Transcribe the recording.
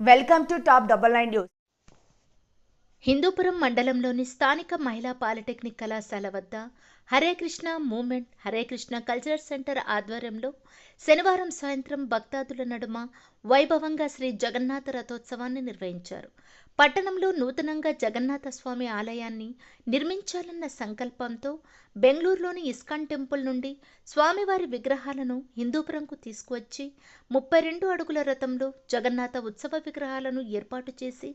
Welcome to top 99 news. Hindupuram మండలంలోని స్థానిక మహిళా పాలిటెక్నిక్ కళాశాల వద్ద Hare Krishna movement Hare Krishna cultural centre ఆధ్వర్యంలో శనివారం సాయంత్రం భక్తాదుల నడుమ వైభవంగా శ్రీ జగన్నాథ రథోత్సవాన్ని నిర్వహించారు. పట్టణంలో నూతనంగా జగన్నాథ స్వామి ఆలయాన్ని నిర్మించాలన్న సంకల్పంతో బెంగళూరులోని ఇస్కాన్ టెంపుల్ నుండి స్వామివారి విగ్రహాలను హిందూపురంకు తీసుకువచ్చి 32 అడుగుల రథంలో జగన్నాథ ఉత్సవ విగ్రహాలను ఏర్పాటు చేసి